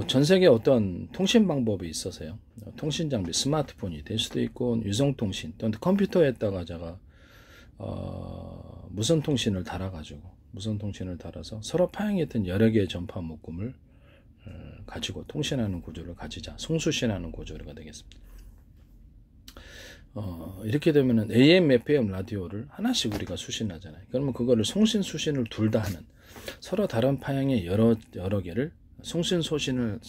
전 세계 어떤 통신 방법이 있어서요. 통신 장비, 스마트폰이 될 수도 있고, 유성통신 또는 컴퓨터에다가 제가 무선 통신을 달아서 서로 파행했던 여러 개의 전파 묶음을 가지고 통신하는 구조를 가지자. 송수신하는 구조가 되겠습니다. 이렇게 되면은 AM, FM 라디오를 하나씩 우리가 수신하잖아요. 그러면 그거를 송신, 수신을 둘 다 하는, 서로 다른 파형의 여러 개를 송신, 수신을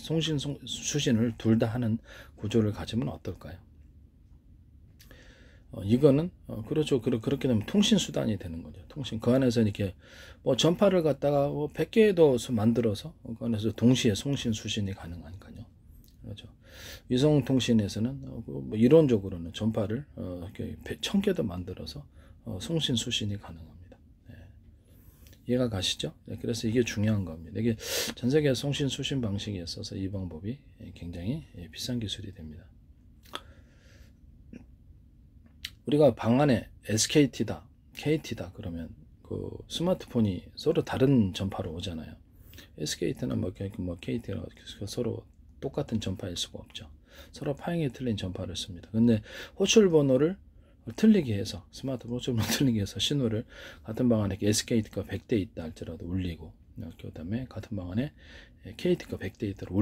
둘 다 하는 구조를 가지면 어떨까요? 이거는 그렇죠. 그렇게 되면 통신 수단이 되는 거죠. 통신. 그 안에서 이렇게 뭐 전파를 갖다가 100개도 만들어서 그 안에서 동시에 송신, 수신이 가능하니까요. 그렇죠. 위성통신에서는 이론적으로는 전파를 1000개도 만들어서 송신, 수신이 가능합니다. 네. 이해가 가시죠? 네, 그래서 이게 중요한 겁니다. 이게 전 세계 송신, 수신 방식에 있어서 이 방법이 굉장히 비싼 기술이 됩니다. 우리가 방 안에 SKT다, KT다 그러면 그 스마트폰이 서로 다른 전파로 오잖아요. SKT나 KT나 서로 똑같은 전파일 수가 없죠. 서로 파형이 틀린 전파를 씁니다. 근데 호출 번호를 틀리게 해서, 스마트폰 호출 번호 틀리게 해서 신호를 같은 방 안에 SKT가 100대 있다 할지라도 울리고, 그 다음에 같은 방 안에 KT가 100대 있다로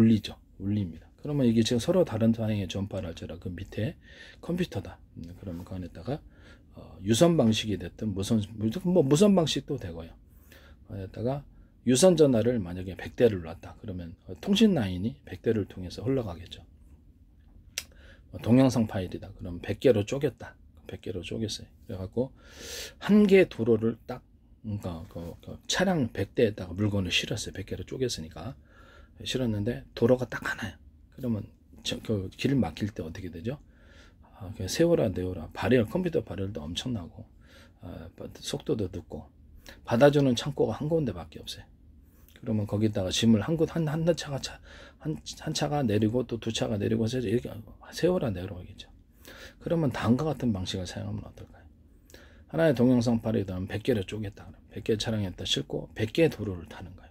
울립니다. 그러면 이게 지금 서로 다른 방향의 전파를 할지라도 그 밑에 컴퓨터다. 그러면 그 안에다가 유선 방식이 됐든 무선 방식도 되고요. 안에다가 유선 전화를 만약에 100대를 놨다. 그러면 통신 라인이 100대를 통해서 흘러가겠죠. 동영상 파일이다. 그러면 100개로 쪼갰다. 100개로 쪼갰어요. 그래갖고 한 개 도로를 딱, 그러니까 그 차량 100대에다가 물건을 실었어요. 100개로 쪼갰으니까. 실었는데 도로가 딱 하나요. 그러면 그 길을 막힐 때 어떻게 되죠? 세워라 내워라, 컴퓨터 발열도 엄청나고, 속도도 늦고, 받아주는 창고가 한 군데밖에 없어요. 그러면 거기다가 짐을 한 차가 내리고 또 두 차가 내리고 해서 이렇게 세워라 내려라 하겠죠. 그러면 다음과 같은 방식을 사용하면 어떨까요? 하나의 동영상 파일에 하면 100개를 쪼갰다. 100개 차량에다 싣고 100개의 도로를 타는 거예요.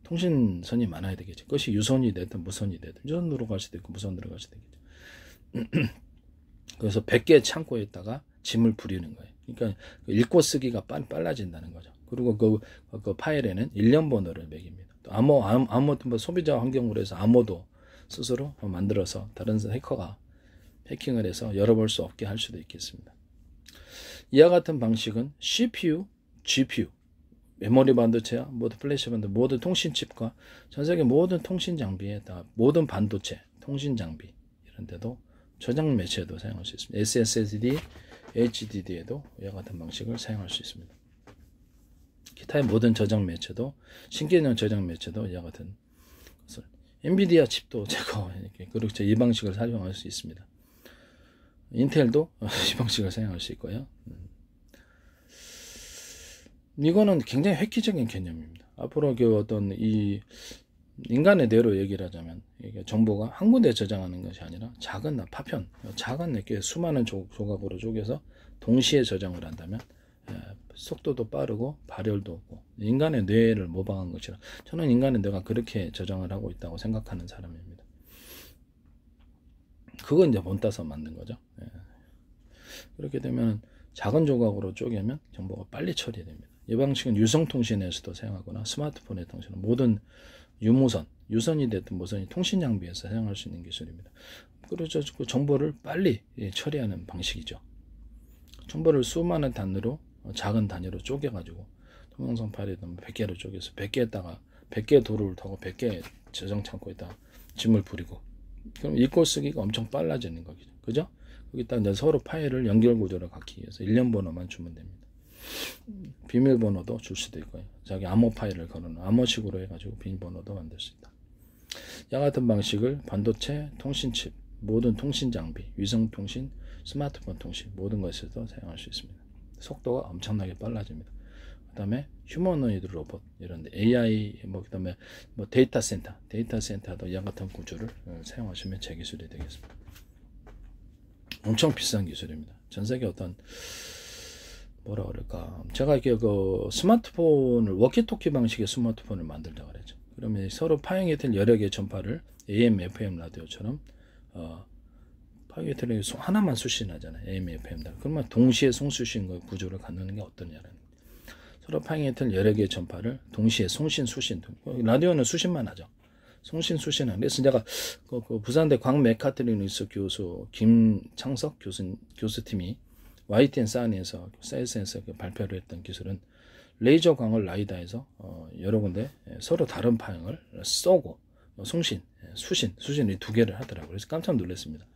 통신선이 많아야 되겠죠. 그것이 유선이 되든 무선이 되든, 유선으로 갈 수도 있고 무선으로 갈 수도 있겠죠. 그래서 100개의 창고에다가 짐을 부리는 거예요. 그러니까 읽고 쓰기가 빨라진다는 거죠. 그리고 그 파일에는 일련 번호를 매깁니다. 또 암호 소비자 환경으로 해서 암호도 스스로 만들어서 다른 해커가 해킹을 해서 열어볼 수 없게 할 수도 있겠습니다. 이와 같은 방식은 CPU, GPU, 메모리 반도체와 모든 플래시 반도체, 모든 통신 칩과 전 세계 모든 통신 장비에 다, 모든 반도체, 통신 장비 이런 데도 저장 매체도 사용할 수 있습니다. SSD, HDD에도 이와 같은 방식을 사용할 수 있습니다. 기타의 모든 저장 매체도, 신기능 저장 매체도 이와 같은 것을, 엔비디아 칩도 제거, 그렇죠. 이 방식을 사용할 수 있습니다. 인텔도 이 방식을 사용할 수 있고요. 이거는 굉장히 획기적인 개념입니다. 앞으로 그 어떤 이 인간의 뇌로 얘기를 하자면, 이게 정보가 한 군데 저장하는 것이 아니라 작은 파편, 작은 이렇게 수많은 조각으로 쪼개서 동시에 저장을 한다면 속도도 빠르고 발열도 없고 인간의 뇌를 모방한 것이라, 저는 인간의 뇌가 그렇게 저장을 하고 있다고 생각하는 사람입니다. 그건 이제 본따서 만든 거죠. 그렇게 되면 작은 조각으로 쪼개면 정보가 빨리 처리됩니다. 이 방식은 유성통신에서도 사용하거나 스마트폰의 통신은 모든 유선이 됐든 무선이 통신 장비에서 사용할 수 있는 기술입니다. 그래서 그 정보를 빨리 처리하는 방식이죠. 정보를 수많은 단위로, 작은 단위로 쪼개가지고 동영상 파일에 100개로 쪼개서 100개에다가 100개 도로를 타고 100개 저장 창고에다 짐을 부리고, 그럼 읽고 쓰기가 엄청 빨라지는 거죠. 그죠? 거기다 이제 서로 파일을 연결 구조를 갖기 위해서 일련 번호만 주면 됩니다. 비밀번호도 줄 수도 있고요. 자기 암호 파일을 걸어놓은 암호식으로 해가지고 비밀번호도 만들 수 있다. 이와 같은 방식을 반도체, 통신칩, 모든 통신 장비, 위성통신, 스마트폰 통신 모든 것에서도 사용할 수 있습니다. 속도가 엄청나게 빨라집니다. 그 다음에 휴머노이드 로봇, 이런 AI, 그 다음에 데이터 센터도 이와 같은 구조를 사용하시면 제 기술이 되겠습니다. 엄청 비싼 기술입니다. 전 세계 어떤 뭐라 그럴까, 제가 이렇게 그 스마트폰을 워키토키 방식의 스마트폰을 만들자 그랬죠. 그러면 서로 파형이 된 여러 개의 전파를 AM, FM 라디오처럼 파형이 된 하나만 수신하잖아요. AM, FM. 그러면 동시에 송수신과 구조를 갖는 게 어떠냐는, 서로 파형이 된 여러 개의 전파를 동시에 송신, 수신. 라디오는 수신만 하죠. 송신, 수신은. 그래서 제가 그 부산대 광메카트로닉스 교수 김창석 교수팀이 YTN 사이언스에서 발표를 했던 기술은 레이저 광을 라이다에서 여러 군데 서로 다른 파형을 쏘고 송신, 수신 이 두 개를 하더라고요. 그래서 깜짝 놀랐습니다.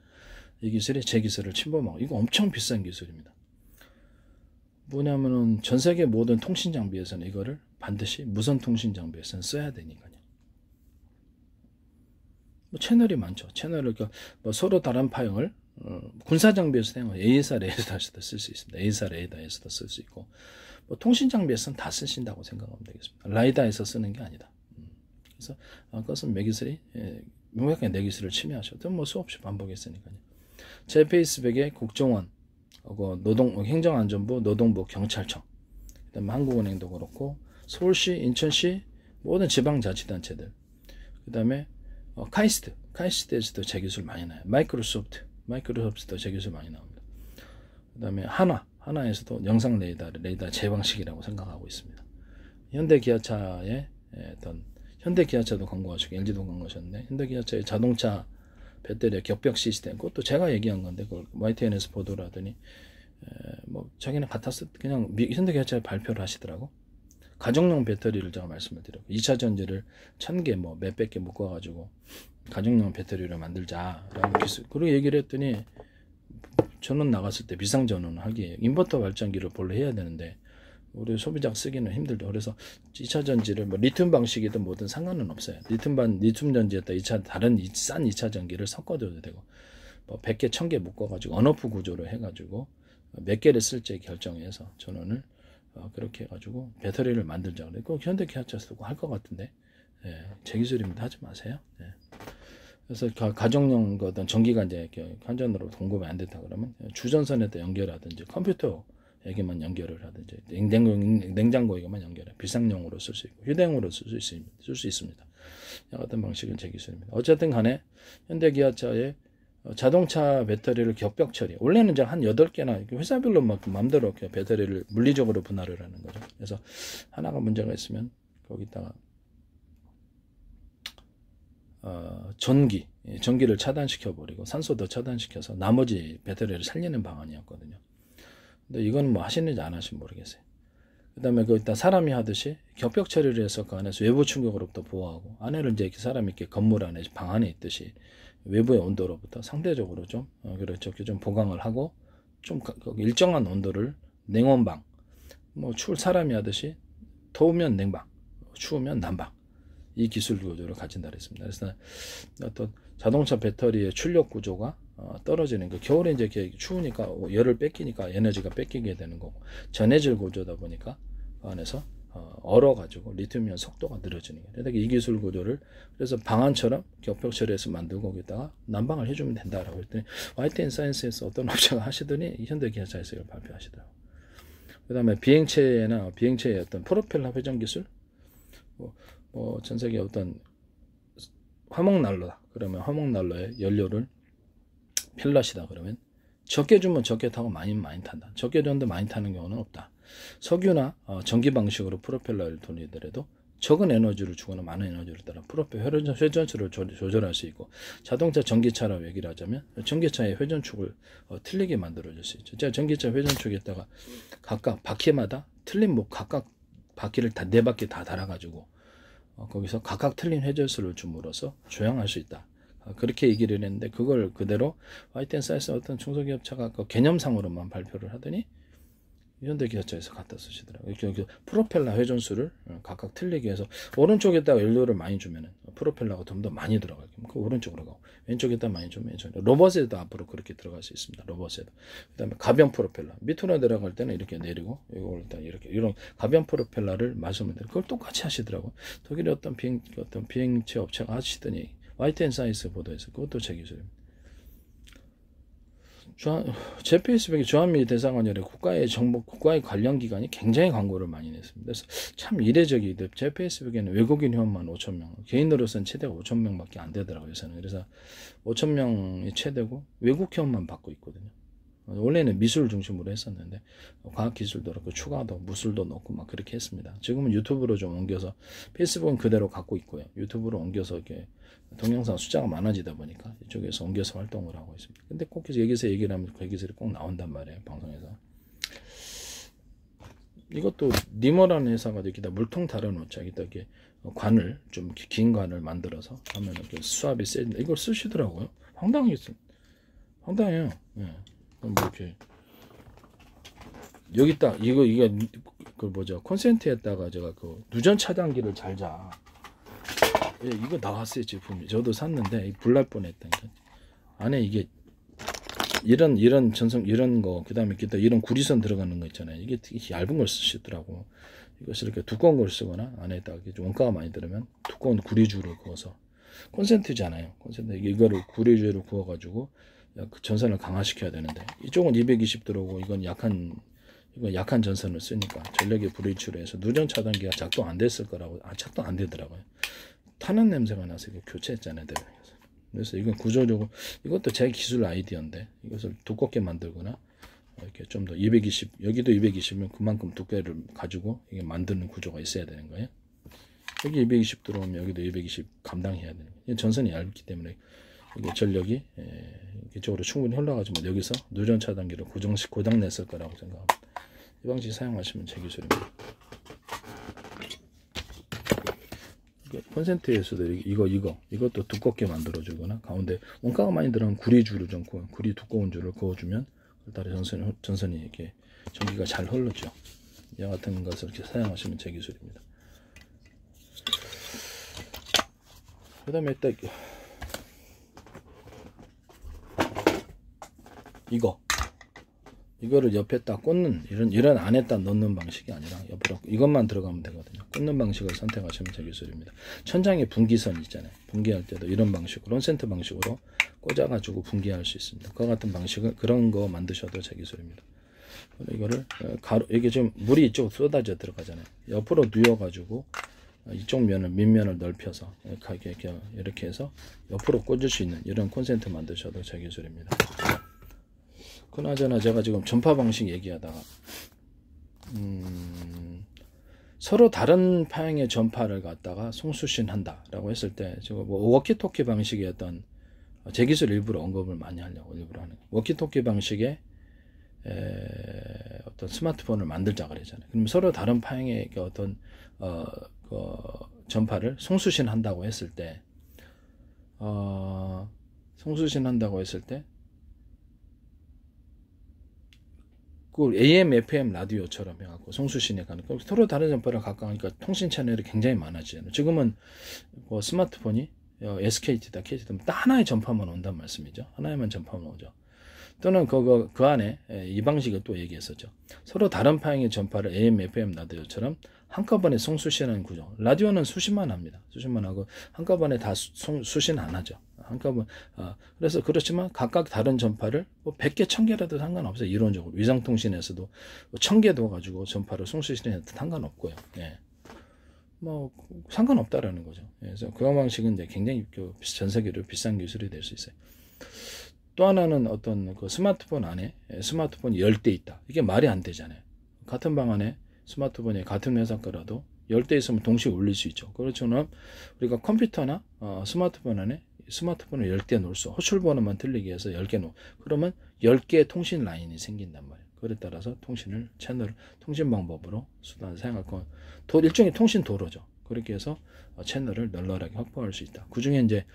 이 기술이 제 기술을 침범하고, 이거 엄청 비싼 기술입니다. 뭐냐면은 전 세계 모든 통신 장비에서는 이거를 반드시 무선 통신 장비에서는 써야 되니까요. 뭐 채널이 많죠. 채널을 뭐 서로 다른 파형을 군사 장비에서 사용하는 ASR 레이더에서도 쓸 수 있습니다. ASR 레이더에서도 쓸 수 있고, 뭐 통신 장비에서는 다 쓰신다고 생각하면 되겠습니다. 라이다에서 쓰는 게 아니다. 그래서 그것은 매기술이 명확하게 내 기술을 침해하셔도 뭐 수없이 반복했으니까요. 제 페이스북에 국정원, 행정안전부, 노동부, 경찰청, 그다음에 한국은행도 그렇고 서울시, 인천시 모든 지방자치단체들, 그다음에 카이스트에서도 제 기술 많이 나요. 마이크로소프트도 제 기술 많이 나옵니다. 그다음에 하나에서도 영상 레이더 제 방식이라고 생각하고 있습니다. 현대기아차도 광고하시고 LG도 광고하셨는데, 현대기아차의 자동차 배터리 격벽 시스템, 그것도 제가 얘기한 건데 그걸 YTN에서 보도를 하더니 뭐 자기는 같았어, 그냥 현대기아차에 발표를 하시더라고. 가정용 배터리를 제가 말씀을 드렸고, 2차 전지를 1000개 뭐 몇백 개 묶어가지고 가정용 배터리를 만들자라고 기술, 그리고 얘기를 했더니, 전원 나갔을 때 비상전원 하기에 인버터 발전기를 본래 해야 되는데 우리 소비자가 쓰기는 힘들죠. 그래서 2차 전지를 뭐 리튬 방식이든 뭐든 상관은 없어요. 리튬 전지에다 다른 싼 2차 전기를 섞어줘도 되고, 뭐 100개, 1000개 묶어가지고 언오프 구조로 해가지고 몇 개를 쓸지 결정해서 전원을 그렇게 해가지고 배터리를 만들자 그래. 꼭 현대기아차 쓰고 할 것 같은데, 제 기술입니다. 하지 마세요. 그래서 가정용 어떤 전기가 이제 한전으로 공급이 안 됐다 그러면 주전선에다 연결하든지 컴퓨터에게만 연결을 하든지 냉장고에게만 연결해 비상용으로 쓸 수 있고 휴대용으로 쓸 수 있습니다. 같은 방식은 제 기술입니다. 어쨌든 간에 현대기아차의 자동차 배터리를 격벽 처리, 원래는 이제 한 8개나 회사별로 막 마음대로 배터리를 물리적으로 분할을 하는 거죠. 그래서 하나가 문제가 있으면 거기다가 전기를 차단시켜 버리고 산소도 차단시켜서 나머지 배터리를 살리는 방안이었거든요. 근데 이건 뭐 하시는지 안 하시는지 모르겠어요. 그 다음에 거기다 사람이 하듯이 격벽 처리를 해서 그 안에서 외부 충격으로부터 보호하고, 안에를 이제 사람이 이렇게 건물 안에 방 안에 있듯이 외부의 온도로부터 상대적으로 좀 좀 보강을 하고, 좀 일정한 온도를 냉온방, 뭐 사람이 하듯이 더우면 냉방, 추우면 난방, 이 기술 구조를 가진다 그랬습니다. 그래서 어떤 자동차 배터리의 출력 구조가 떨어지는 거, 겨울에 이제 추우니까 열을 뺏기니까 에너지가 뺏기게 되는 거고, 전해질 구조다 보니까 그 안에서 얼어가지고 리튬이온 속도가 늘어지는 거예요. 그러니까 이 기술 구조를 그래서 방안처럼 격벽 처리해서 만들고 거기다가 난방을 해주면 된다라고 했더니 YTN 사이언스에서 어떤 업체가 하시더니 현대기아차에서 이걸 발표하시더라고요. 그 다음에 비행체의 어떤 프로펠러 회전 기술, 전 세계 어떤 화목난로다 그러면 화목난로에 연료를 필렛이다 그러면 적게 주면 적게 타고 많이 탄다. 적게 줬는데 많이 타는 경우는 없다. 석유나 전기 방식으로 프로펠러를 돌리더라도 적은 에너지를 주거나 많은 에너지를 따라 프로펠러 회전수를 조절할 수 있고, 자동차 전기차라고 얘기를 하자면 전기차의 회전축을 틀리게 만들어줄 수 있죠. 제가 전기차 회전축에다가 각각 바퀴마다 틀린 각각 바퀴를 다 4바퀴 다 달아가지고 거기서 각각 틀린 회전수를 줌으로써 조향할 수 있다. 그렇게 얘기를 했는데, 그걸 그대로 YTN 사이언스 어떤 중소기업체가 개념상으로만 발표를 하더니 현대기아차에서 갖다 쓰시더라고요. 프로펠러 회전수를 각각 틀리게 해서 오른쪽에다가 연료를 많이 주면은 프로펠러가 좀 더 많이 들어가게, 그 오른쪽으로 가고, 왼쪽에다 많이 주면 왼쪽. 로봇에도 앞으로 그렇게 들어갈 수 있습니다. 로봇에도. 그다음에 가변 프로펠러 밑으로 내려갈 때는 이렇게 내리고, 이걸 일단 이렇게 이런 가변 프로펠러를 말씀을 드려. 그걸 똑같이 하시더라고요. 독일의 어떤 비행체 업체가 하시더니 YTN 사이언스 보도에서 그것도 제 기술입니다. 제 페이스북에 주한미 대사관이래 국가의 정보, 국가의 관련 기관이 굉장히 광고를 많이 냈습니다. 그래서 참 이례적이데 제 페이스북에는 외국인 회원만 5,000명, 개인으로서는 최대가 5,000명밖에 안 되더라고요. 요새는. 그래서 5,000명이 최대고 외국 회원만 받고 있거든요. 원래는 미술 중심으로 했었는데 과학기술도 그렇고 추가도 무술도 넣고 막 그렇게 했습니다. 지금은 유튜브로 좀 옮겨서 페이스북은 그대로 갖고 있고요. 유튜브로 옮겨서 이렇게 동영상 숫자가 많아지다 보니까 이쪽에서 옮겨서 활동을 하고 있습니다. 근데 꼭 여기서 얘기를 하면 그 기술이 꼭 나온단 말이에요. 방송에서. 이것도 니머라는 회사가 여기다 물통 달아놓자. 여기다 이렇게 관을 좀 긴 관을 만들어서 하면 이렇게 수압이 세. 이걸 쓰시더라고요. 황당해요. 예. 뭐 이렇게 여기 딱 이게 그 뭐죠 콘센트에다가 제가 그 누전 차단기를 잘 자. 예, 이거 나왔어요 제품이. 저도 샀는데 불날 뻔했다니까. 안에 이게 이런 전성 이런 거 그다음에 기타 이런 구리선 들어가는 거 있잖아요. 이게 되게 얇은 걸 쓰시더라고. 이것을 이렇게 두꺼운 걸 쓰거나 안에다가 원가가 많이 들으면 두꺼운 구리주를 구워서 콘센트잖아요. 콘센트 이거를 구리주로 구워가지고 그 전선을 강화시켜야 되는데 이쪽은 220 들어오고 이건 약한 전선을 쓰니까 전력의 불이출해서 누전 차단기가 작동 안 됐을 거라고. 작동 안 되더라고요. 타는 냄새가 나서 이거 교체했잖아요. 그래서 이건 구조적으로 이것도 제 기술 아이디어인데 이것을 두껍게 만들거나 이렇게 좀 더 220 여기도 220이면 그만큼 두께를 가지고 이게 만드는 구조가 있어야 되는 거예요. 여기 220 들어오면 여기도 220 감당해야 되는 거예요. 전선이 얇기 때문에 이게 전력이 이쪽으로 충분히 흘러가지만 여기서 누전 차단기를 고정냈을 거라고 생각합니다. 이 방식 사용하시면 제 기술입니다. 콘센트에서도 이것도 두껍게 만들어주거나 가운데 원가가 많이 들어간 구리줄을 좀 구리 두꺼운 줄을 그어주면 따라 전선이 이렇게 전기가 잘 흐르죠. 이 같은 것을 이렇게 사용하시면 제 기술입니다. 그 다음에 딱 이거를 옆에 딱 꽂는 이런 안에다 넣는 방식이 아니라 옆으로 이것만 들어가면 되거든요. 꽂는 방식을 선택하시면 제 기술입니다. 천장에 분기선 있잖아요. 분기할 때도 이런 방식으로 론센트 방식으로 꽂아가지고 분기할 수 있습니다. 그와 같은 방식을 그런 거 만드셔도 제 기술입니다. 이거를 이게 좀 물이 이쪽 쏟아져 들어가잖아요. 옆으로 누워가지고 이쪽 면을 밑면을 넓혀서 이렇게 해서 옆으로 꽂을 수 있는 이런 콘센트 만드셔도 제 기술입니다. 그나저나 제가 지금 전파 방식 얘기하다가 서로 다른 파형의 전파를 갖다가 송수신한다 라고 했을 때 제가 뭐 워키토키 방식의 어떤 제 기술 일부러 언급을 많이 하려고 일부러 하는 거예요. 워키토키 방식의 어떤 스마트폰을 만들자 그러잖아요. 그럼 서로 다른 파형의 어떤 전파를 송수신한다고 했을 때 그 AM, FM 라디오처럼 해갖고 송수신에 가는 서로 다른 전파를 가까우니까 통신 채널이 굉장히 많아지잖아요. 지금은 뭐 스마트폰이 SKT다, KT다 하나의 전파만 온단 말씀이죠. 하나에만 전파만 오죠. 또는 그 안에 이 방식을 또 얘기했었죠. 서로 다른 파형의 전파를 AM, FM 라디오처럼 한꺼번에 송수신하는 구조. 라디오는 수신만 합니다. 수신만 하고 한꺼번에 다 수신 안 하죠. 한꺼번에 그래서 그렇지만 각각 다른 전파를 뭐 100개, 1000개라도 상관없어요. 이론적으로 위성통신에서도 1000개 가지고 전파를 송수신해도 상관없고요. 예. 뭐 상관없다라는 거죠. 그래서 그 방식은 이제 굉장히 전 세계로 비싼 기술이 될 수 있어요. 또 하나는 어떤 그 스마트폰 안에 스마트폰이 10대 있다. 이게 말이 안 되잖아요. 같은 방 안에 스마트폰이 같은 회사 거라도 10대 있으면 동시에 울릴 수 있죠. 그렇지만 우리가 컴퓨터나 스마트폰 안에 스마트폰을 10개 놓을 수, 호출번호만 틀리게 해서 10개 놓. 그러면 10개의 통신 라인이 생긴단 말이에요. 그에 따라서 통신 방법으로 수단을 사용할 건 일종의 통신 도로죠. 그렇게 해서 채널을 널널하게 확보할 수 있다. 그 중에 이제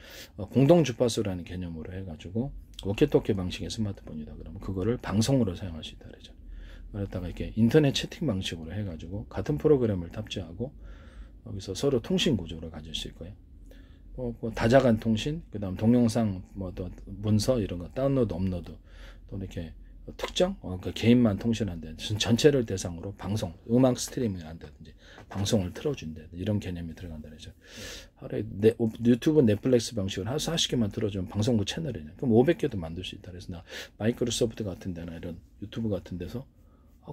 공동 주파수라는 개념으로 해가지고 워키토키 방식의 스마트폰이다. 그러면 그거를 방송으로 사용할 수 있다. 그러죠. 그랬다가 이렇게 인터넷 채팅 방식으로 해가지고 같은 프로그램을 탑재하고 여기서 서로 통신 구조를 가질 수 있고요. 다자간 통신, 그 다음 동영상, 또 문서 이런 거 다운로드, 업로드, 또 이렇게 특정 그러니까 개인만 통신한다든지 전체를 대상으로 방송, 음악 스트리밍을 한다든지 방송을 틀어준대. 이런 개념이 들어간다 그러죠. 하루에 유튜브 넷플릭스 방식으로 한 40개만 틀어주면 방송국 채널이냐. 그럼 500개도 만들 수 있다. 그래서 나 마이크로소프트 같은 데나 이런 유튜브 같은 데서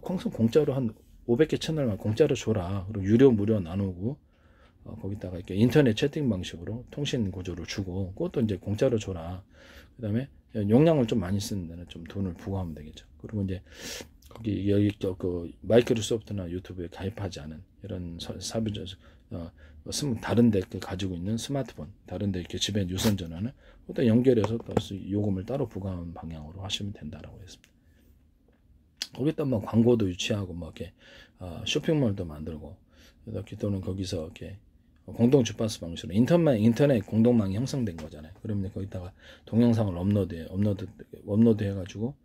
방송 공짜로 한 500개 채널만 공짜로 줘라. 그리고 유료 무료 나누고 거기다가 이렇게 인터넷 채팅 방식으로 통신 구조를 주고 그것도 이제 공짜로 줘라. 그 다음에 용량을 좀 많이 쓰는 데는 좀 돈을 부과하면 되겠죠. 그리고 이제 거기 여기 그 마이크로소프트나 유튜브에 가입하지 않은 이런 사비자 다른데 가지고 있는 스마트폰, 다른데 이렇게 집에 유선 전화는 그것도 연결해서 요금을 따로 부과하는 방향으로 하시면 된다라고 했습니다. 거기다 뭐 광고도 유치하고 뭐 이렇게 쇼핑몰도 만들고 이렇게 또는 거기서 이렇게 공동 주파수 방식으로 인터넷 공동망이 형성된 거잖아요. 그러면 거기다가 동영상을 업로드 해가지고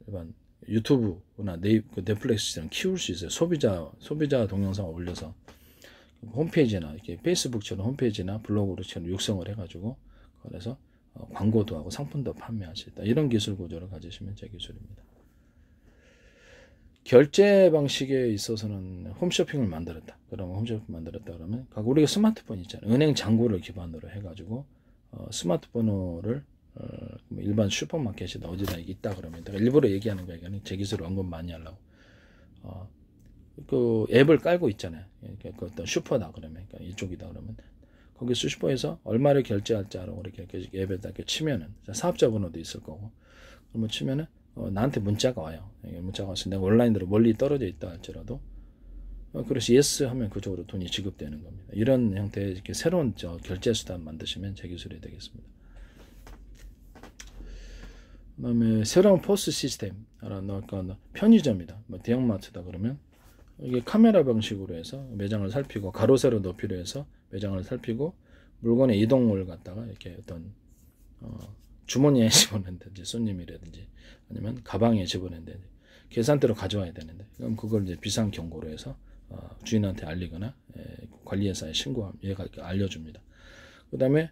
일반 유튜브나 넷플릭스처럼 키울 수 있어요. 소비자 동영상을 올려서 홈페이지나 이렇게 페이스북처럼 홈페이지나 블로그로처럼 육성을 해가지고 그래서 광고도 하고 상품도 판매할 수 있다. 이런 기술 구조를 가지시면 제 기술입니다. 결제 방식에 있어서는 홈쇼핑을 만들었다. 그러면 우리가 스마트폰 있잖아요. 은행 잔고를 기반으로 해가지고 스마트폰을 일반 슈퍼마켓이다 어디다 있다 그러면 내가 일부러 얘기하는 거야. 이거는 제 기술을 언급 많이 하려고. 그 앱을 깔고 있잖아요. 그 어떤 슈퍼다 그러면 그러니까 이쪽이다 그러면 거기 슈퍼에서 얼마를 결제할지 알고 이렇게 앱에다 이렇게 치면은 사업자 번호도 있을 거고 그러면 치면은 나한테 문자가 와요. 문자가 와서 내가 온라인으로 멀리 떨어져 있다 할지라도 그래서 예스 하면 그쪽으로 돈이 지급되는 겁니다. 이런 형태의 이렇게 새로운 결제 수단 만드시면 제 기술이 되겠습니다. 그다음에 새로운 포스 시스템 그러니까 편의점이다. 뭐 대형마트다 그러면 이게 카메라 방식으로 해서 매장을 살피고 가로 세로 높이로 해서 매장을 살피고 물건의 이동을 갖다가 이렇게 어떤 주머니에 집어넣는다든지 손님이라든지 아니면 가방에 집어넣는다든지 계산대로 가져와야 되는데 그럼 그걸 이제 비상 경고로 해서 주인한테 알리거나 관리회사에 신고하면 얘가 알려줍니다. 그 다음에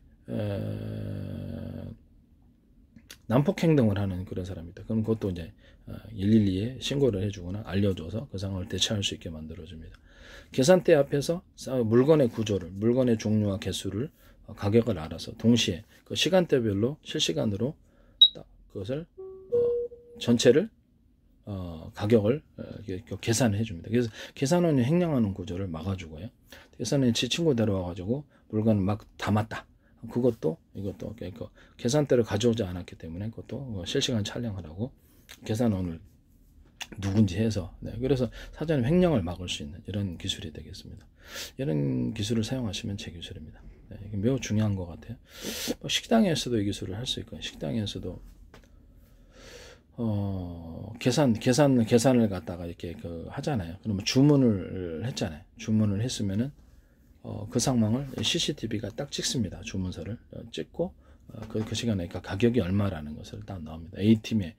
난폭 행동을 하는 그런 사람이다. 그럼 그것도 이제 112에 신고를 해주거나 알려줘서 그 상황을 대처할 수 있게 만들어줍니다. 계산대 앞에서 물건의 구조를, 물건의 종류와 개수를 가격을 알아서 동시에 그 시간대별로 실시간으로 그것을 전체를 가격을 계산을 해줍니다. 그래서 계산원이 횡령하는 구조를 막아주고요. 계산원이 친구 데려와가지고 물건을 막 담았다. 그것도 이것도 계산대를 가져오지 않았기 때문에 그것도 실시간 촬영을 하고 계산원을 누군지 해서 그래서 사전에 횡령을 막을 수 있는 이런 기술이 되겠습니다. 이런 기술을 사용하시면 제 기술입니다. 이게 매우 중요한 것 같아요. 식당에서도 이 기술을 할 수 있고 식당에서도 계산을 갖다가 이렇게 하잖아요. 그러면 주문을 했잖아요. 주문을 했으면은 그 상황을 CCTV가 딱 찍습니다. 주문서를 찍고 그 시간에 가격이 얼마라는 것을 딱 나옵니다. A팀에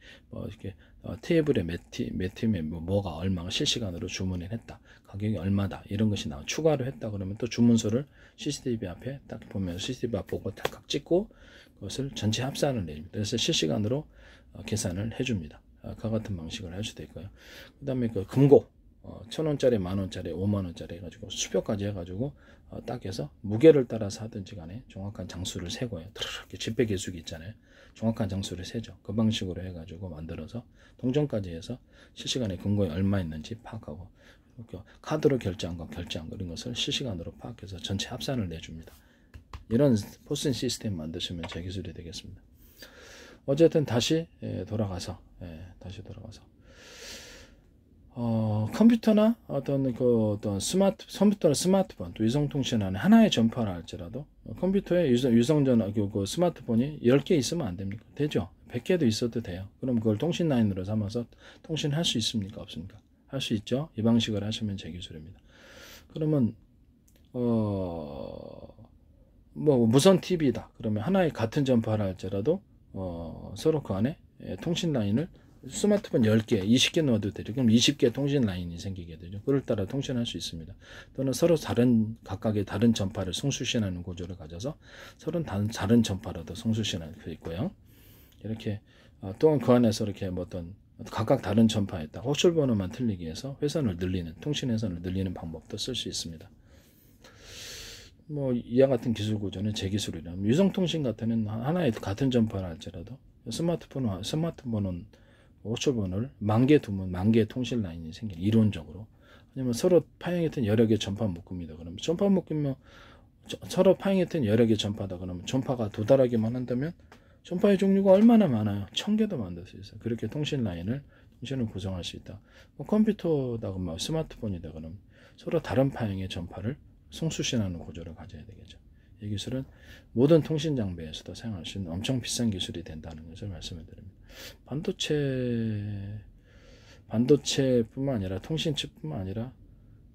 이렇게 테이블에 몇 팀에 뭐가 얼마가 실시간으로 주문을 했다. 가격이 얼마다. 이런 것이 나와. 추가로 했다 그러면 또 주문서를 CCTV 앞에 딱 보면 CCTV 앞 보고 딱 찍고 그것을 전체 합산을 내줍니다. 그래서 실시간으로 계산을 해줍니다. 그 같은 방식을 할 수도 있고요. 그 다음에 금고 1,000원짜리, 10,000원짜리, 50,000원짜리 해가지고 수표까지 해가지고 딱 해서 무게를 따라서 하든지 간에 정확한 장수를 세고요. 이렇게 지폐 계수기 있잖아요. 정확한 장수를 세죠. 그 방식으로 해가지고 만들어서 동전까지 해서 실시간에 금고에 얼마 있는지 파악하고 카드로 결제한 거 이런 것을 실시간으로 파악해서 전체 합산을 내줍니다. 이런 포스 시스템 만드시면 제 기술이 되겠습니다. 어쨌든 다시 돌아가서 컴퓨터나 어떤 컴퓨터나 스마트폰 또 위성통신하는 하나의 전파를 할지라도 컴퓨터에 위성전화 그 스마트폰이 10개 있으면 안 됩니까? 되죠. 100개도 있어도 돼요. 그럼 그걸 통신 라인으로 삼아서 통신할 수 있습니까? 없습니까? 할 수 있죠. 이 방식을 하시면 제 기술입니다. 그러면 무선 TV다. 그러면 하나의 같은 전파를 할지라도 서로 그 안에 통신 라인을 스마트폰 10개, 20개 넣어도 되죠. 그럼 20개 통신 라인이 생기게 되죠. 그를 따라 통신할 수 있습니다. 또는 서로 각각의 다른 전파를 송수신하는 구조를 가져서 서로 다른 전파로도 송수신할 수 있고요. 이렇게 또한 그 안에서 이렇게 어떤 각각 다른 전파에다 호출 번호만 틀리기 위해서 회선을 늘리는, 통신 회선을 늘리는 방법도 쓸 수 있습니다. 뭐 이와 같은 기술 구조는 제 기술이라면, 유성통신 같은 하나의 같은 전파를 할지라도 스마트폰은 호출 번호를 10,000개 두면 10,000개의 통신 라인이 생긴, 이론적으로. 아니면 서로 파형했던 여러 개의 전파 묶음이다 그러면, 전파 묶으면 서로 파형했던 여러 개의 전파다 그러면 전파가 도달하기만 한다면 전파의 종류가 얼마나 많아요. 1000개도 만들 수 있어요. 그렇게 통신을 구성할 수 있다. 뭐 컴퓨터다 그러면, 스마트폰이다 그러면 서로 다른 파형의 전파를 송수신하는 구조를 가져야 되겠죠. 이 기술은 모든 통신 장비에서도 사용할 수 있는 엄청 비싼 기술이 된다는 것을 말씀을 드립니다. 반도체뿐만 아니라 통신칩뿐만 아니라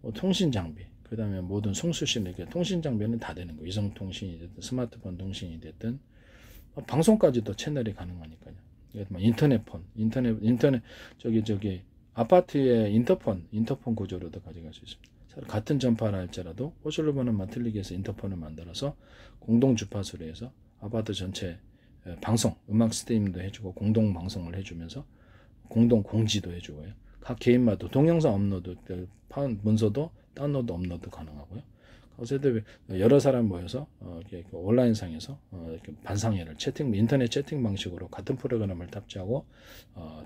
뭐 통신 장비, 그 다음에 모든 송수신, 이렇게 통신 장비는 다 되는 거예요. 위성통신이 됐든 스마트폰 통신이 됐든 방송까지도 채널이 가능하니까요. 인터넷 아파트의 인터폰 구조로도 가져갈 수 있습니다. 같은 전파를 할지라도 호출로 번호만 틀리기 위해서 인터폰을 만들어서 공동 주파수로 해서 아파트 전체 방송, 음악 스트리밍도 해주고 공동 방송을 해주면서 공동 공지도 해주고요. 각 개인마다 동영상 업로드, 문서도 다운로드 업로드 가능하고요. 어쨌든 여러 사람 모여서 온라인상에서 반상회를 인터넷 채팅 방식으로 같은 프로그램을 탑재하고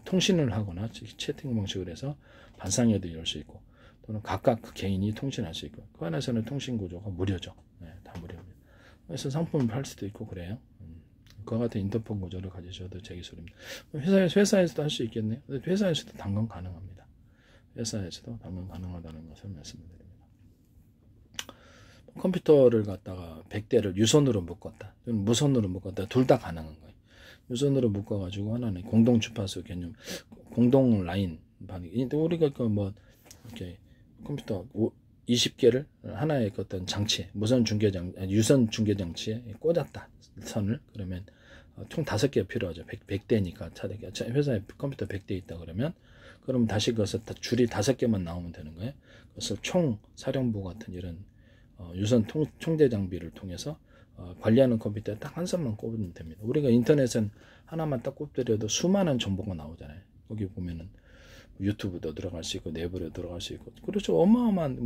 통신을 하거나 채팅 방식으로 해서 반상회도 열 수 있고, 또는 각각 그 개인이 통신할 수 있고, 그 안에서는 통신 구조가 무료죠. 네, 다 무료입니다. 그래서 상품을 팔 수도 있고 그래요. 그와 같은 인터폰 구조를 가지셔도 제 기술입니다. 회사에서도 할 수 있겠네요. 회사에서도 당근 가능합니다. 회사에서도 당근 가능하다는 것을 말씀드립니다. 컴퓨터를 갖다가 100대를 유선으로 묶었다, 무선으로 묶었다, 둘 다 가능한 거예요. 유선으로 묶어가지고 하나는 공동 주파수 개념, 공동 라인 반응. 우리가 이렇게 컴퓨터 20개를 하나의 어떤 장치에, 유선 중계 장치에 꽂았다, 선을. 그러면 총 5개 필요하죠. 100대니까 회사에 컴퓨터 100대 있다 그러면 다시 그것을 줄이 5개만 나오면 되는 거예요. 그것을 총 사령부 같은 이런 유선 총대 장비를 통해서 관리하는 컴퓨터에 딱 한 선만 꼽으면 됩니다. 우리가 인터넷은 하나만 딱 꼽더라도 수많은 정보가 나오잖아요. 거기 보면은 유튜브도 들어갈 수 있고, 네이버도 들어갈 수 있고, 그렇죠. 어마어마한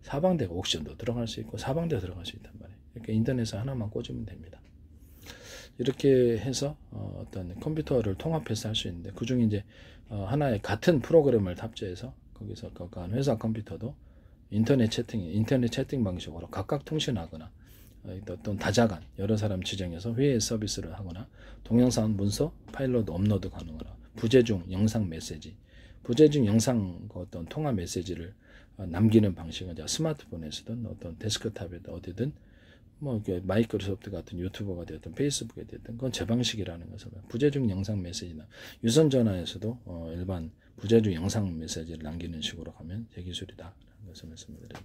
사방대가 옥션도 들어갈 수 있고, 사방대 들어갈 수 있단 말이에요. 이렇게 인터넷에 하나만 꽂으면 됩니다. 이렇게 해서 어떤 컴퓨터를 통합해서 할 수 있는데, 그 중에 이제 하나의 같은 프로그램을 탑재해서 거기서 각각 회사 컴퓨터도 인터넷 채팅 방식으로 각각 통신하거나, 어떤 다자간 여러 사람 지정해서 회의 서비스를 하거나, 동영상 문서 파일로 업로드 가능하거나, 부재중 영상 메시지, 부재중 영상 어떤 통화 메시지를 남기는 방식은 스마트폰에서든 어떤 데스크탑에든 어디든 마이크로소프트 같은 유튜버가 되든 페이스북에 되든 그건 제 방식이라는 것을, 부재중 영상 메시지나 유선 전화에서도 일반 부재중 영상 메시지를 남기는 식으로 가면 제 기술이다 라는 것을 말씀드립니다.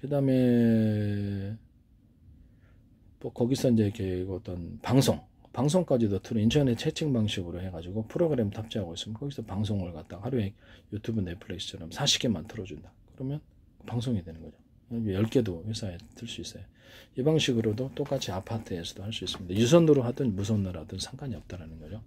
그 다음에 또 거기서 이제 이렇게 어떤 방송까지도 인터넷 채팅 방식으로 해가지고 프로그램 탑재하고 있으면 거기서 방송을 갖다가 하루에 유튜브, 넷플릭스처럼 40개만 틀어준다. 그러면 방송이 되는 거죠. 10개도 회사에 틀 수 있어요. 이 방식으로도 똑같이 아파트에서도 할 수 있습니다. 유선으로 하든 무선으로 하든 상관이 없다는 거죠.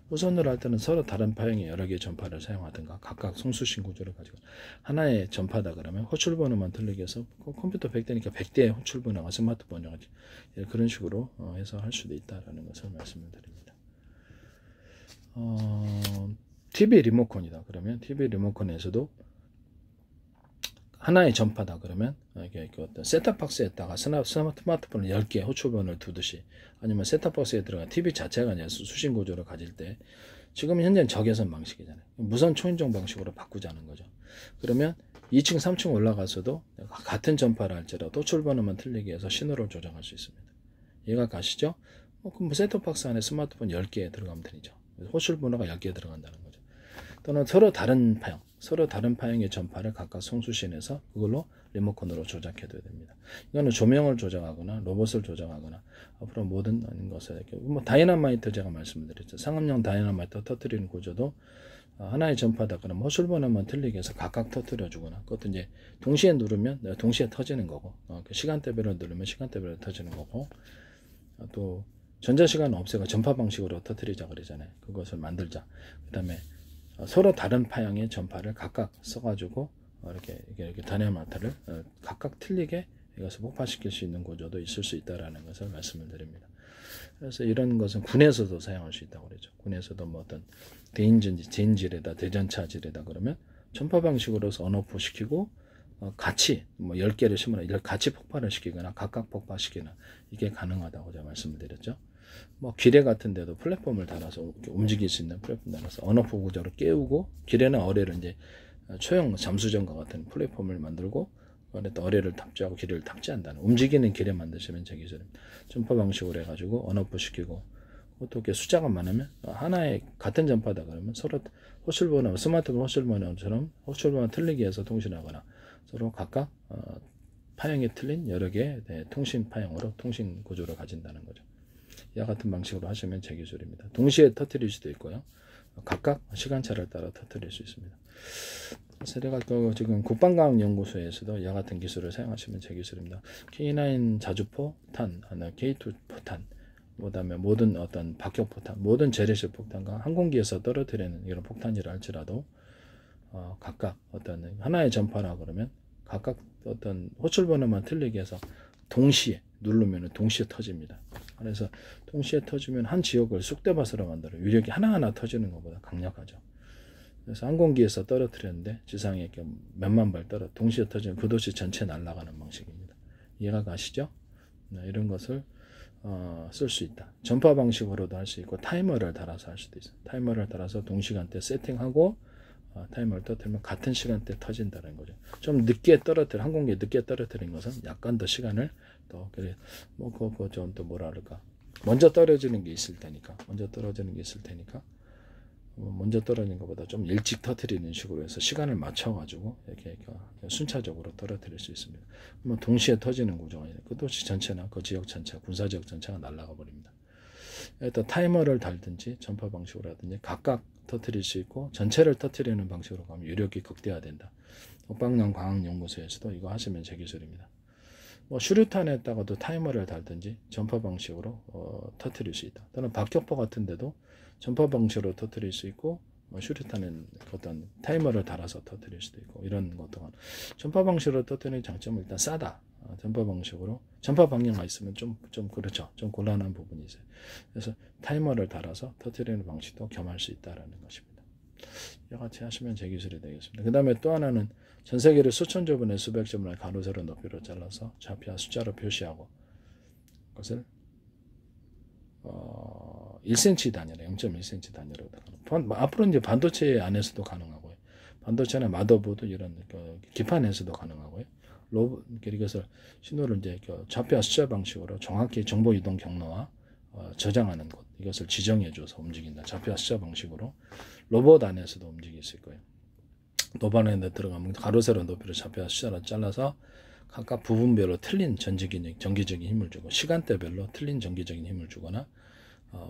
무선으로 할 때는 서로 다른 파형의 여러 개의 전파를 사용하든가, 각각 송수신 구조를 가지고 하나의 전파다 그러면 호출 번호만 틀리게 해서 컴퓨터 100대니까 100대의 호출 번호가 스마트폰이 가지고 그런 식으로 해서 할 수도 있다라는 것을 말씀을 드립니다. TV 리모컨이다 그러면 TV 리모컨에서도 하나의 전파다 그러면 이게 어떤 셋탑박스에다가 스마트폰을 10개 호출번호를 두듯이, 아니면 셋탑박스에 들어간 TV 자체가 아니라 수신 구조를 가질 때, 지금 현재는 적외선 방식이잖아요. 무선 초인종 방식으로 바꾸자는 거죠. 그러면 2층 3층 올라가서도 같은 전파를 할지라도 호출번호만 틀리게 해서 신호를 조정할 수 있습니다. 이해가 가시죠? 그럼 셋탑박스 안에 스마트폰 10개 들어가면 되죠. 호출번호가 10개 들어간다는 거죠. 또는 서로 다른 파형의 전파를 각각 송수신해서 그걸로 리모컨으로 조작해둬야 됩니다. 이거는 조명을 조정하거나 로봇을 조정하거나 앞으로 모든 것을 다이너마이트 제가 말씀드렸죠. 상업용 다이너마이트 터뜨리는 구조도 하나의 전파다 그러면 호출번호만 틀리게 해서 각각 터뜨려주거나, 그것도 이제 동시에 누르면 동시에 터지는 거고, 시간대별로 누르면 시간대별로 터지는 거고, 또 전자시간을 없애고 전파 방식으로 터뜨리자 그러잖아요. 그것을 만들자. 그 다음에 서로 다른 파형의 전파를 각각 써가지고 이렇게 다이나마이트를 각각 틀리게 이것을 폭파시킬 수 있는 구조도 있을 수 있다라는 것을 말씀을 드립니다. 그래서 이런 것은 군에서도 사용할 수 있다고 그러죠. 군에서도 뭐 어떤 대인질에다 대전차질에다 그러면 전파 방식으로서 언오프 시키고 같이 뭐 10개를 심으나 이걸 같이 폭발을 시키거나 각각 폭파시키는 이게 가능하다고 제가 말씀을 드렸죠. 뭐 기뢰 같은 데도 플랫폼을 달아서 움직일 수 있는 플랫폼 달아서 언오프 구조로 깨우고, 기뢰나 어뢰를 이제 초형 잠수정과 같은 플랫폼을 만들고 그런데 또 어뢰를 탑재하고 기뢰를 탑재한다는 움직이는 기뢰 만드시면 제 기술입니다. 전파 방식으로 해가지고 언오프 시키고, 어떻게 숫자가 많으면 하나의 같은 전파다 그러면 서로 호출번호, 스마트폰 호출번호처럼 호출번호 틀리게 해서 통신하거나 서로 각각 파형이 틀린 여러 개의 통신 파형으로 통신 구조를 가진다는 거죠. 이와 같은 방식으로 하시면 제 기술입니다. 동시에 터뜨릴 수도 있고요. 각각 시간차를 따라 터뜨릴 수 있습니다. 세대가 지금 국방과학연구소에서도 이와 같은 기술을 사용하시면 제 기술입니다. K9 자주포탄, K2 포탄, 그다음에 모든 어떤 박격포탄, 모든 재래식 폭탄과 항공기에서 떨어뜨리는 이런 폭탄이라 할지라도 각각 어떤 하나의 전파라 그러면 각각 어떤 호출번호만 틀리게 해서 동시에 누르면 동시에 터집니다. 그래서 동시에 터지면 한 지역을 쑥대밭으로 만들어 위력이 하나하나 터지는 것보다 강력하죠. 그래서 항공기에서 떨어뜨렸는데 지상에 이렇게 몇만 발 동시에 터지면 그 도시 전체 날아가는 방식입니다. 이해가 가시죠? 이런 것을 쓸 수 있다. 전파 방식으로도 할 수 있고 타이머를 달아서 할 수도 있어요. 타이머를 달아서 동시간대 세팅하고 타이머를 떨어뜨리면 같은 시간대에 터진다는 거죠. 좀 늦게 항공기에 늦게 떨어뜨린 것은 약간 더 시간을 더 좀 또 뭐라 그럴까, 먼저 떨어지는 게 있을 테니까 먼저 떨어지는 것보다 좀 일찍 터뜨리는 식으로 해서 시간을 맞춰가지고 이렇게 순차적으로 떨어뜨릴 수 있습니다. 그러면 동시에 터지는 구조가 아니라 그 도시 전체나 그 지역 전체, 군사지역 전체가 날아가 버립니다. 일단 타이머를 달든지 전파 방식으로 하든지 각각 터뜨릴 수 있고 전체를 터뜨리는 방식으로 가면 유력이 극대화된다. 국방과학연구소에서도 이거 하시면 제 기술입니다. 뭐 슈류탄에다가도 타이머를 달든지 전파 방식으로 터뜨릴 수 있다. 또는 박격포 같은 데도 전파 방식으로 터뜨릴 수 있고 슈류탄은 어떤 타이머를 달아서 터뜨릴 수도 있고 이런 것도 전파 방식으로 터뜨리는 장점은 일단 싸다. 전파 방식으로 전파 방향가 있으면 좀 그렇죠. 좀 곤란한 부분이 있어요. 그래서 타이머를 달아서 터뜨리는 방식도 겸할 수 있다라는 것입니다. 이와 같이 하시면 제 기술이 되겠습니다. 그 다음에 또 하나는 전 세계를 수천 조분의 수백 점을 가로 세로 높이로 잘라서 좌표와 숫자로 표시하고 그것을 1cm 단위로 0.1cm 단위로 앞으로 이제 반도체 안에서도 가능하고요. 반도체나 마더보드 이런 기판에서도 가능하고요. 이것을 신호를 이제 좌표와 숫자 방식으로 정확히 정보 이동 경로와 저장하는 것, 이것을 지정해줘서 움직인다. 좌표와 숫자 방식으로 로봇 안에서도 움직일 수 있고요. 로봇 안에 들어가면 가로 세로 높이로 좌표와 숫자로 잘라서 각각 부분별로 틀린 전기적인 힘을 주고 시간대별로 틀린 전기적인 힘을 주거나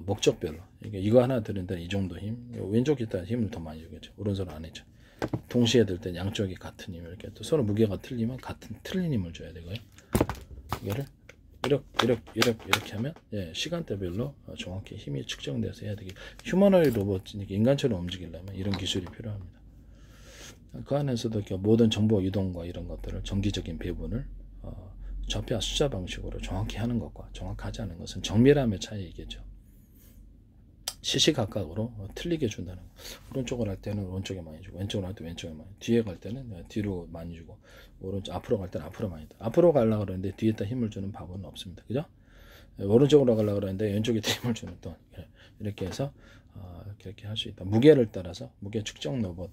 목적별로 이거 하나 들은데 이 정도 힘, 왼쪽 기타 힘을 더 많이 주겠죠. 오른손 안 했죠. 동시에 들 때 양쪽이 같은 힘을 이렇게 또 서로 무게가 틀리면 같은 틀린 힘을 줘야 되고요. 이거를 이렇게 하면 시간대별로 정확히 힘이 측정돼서 해야 되게 휴머노이드 로봇 인간처럼 움직이려면 이런 기술이 필요합니다. 그 안에서도 모든 정보 이동과 이런 것들을 정기적인 배분을 좌표와 숫자 방식으로 정확히 하는 것과 정확하지 않은 것은 정밀함의 차이이겠죠. 시시각각으로 틀리게 준다는 거. 오른쪽을 할 때는 오른쪽에 많이 주고 왼쪽을 할 때 왼쪽에 많이, 뒤에 갈 때는 뒤로 많이 주고 앞으로 갈 때는 앞으로 많이. 앞으로 가려고 그러는데 뒤에다 힘을 주는 방법은 없습니다. 그죠? 오른쪽으로 가려고 그러는데 왼쪽에 힘을 주는 또 이렇게 해서 이렇게 할 수 있다. 무게를 따라서 무게 측정 로봇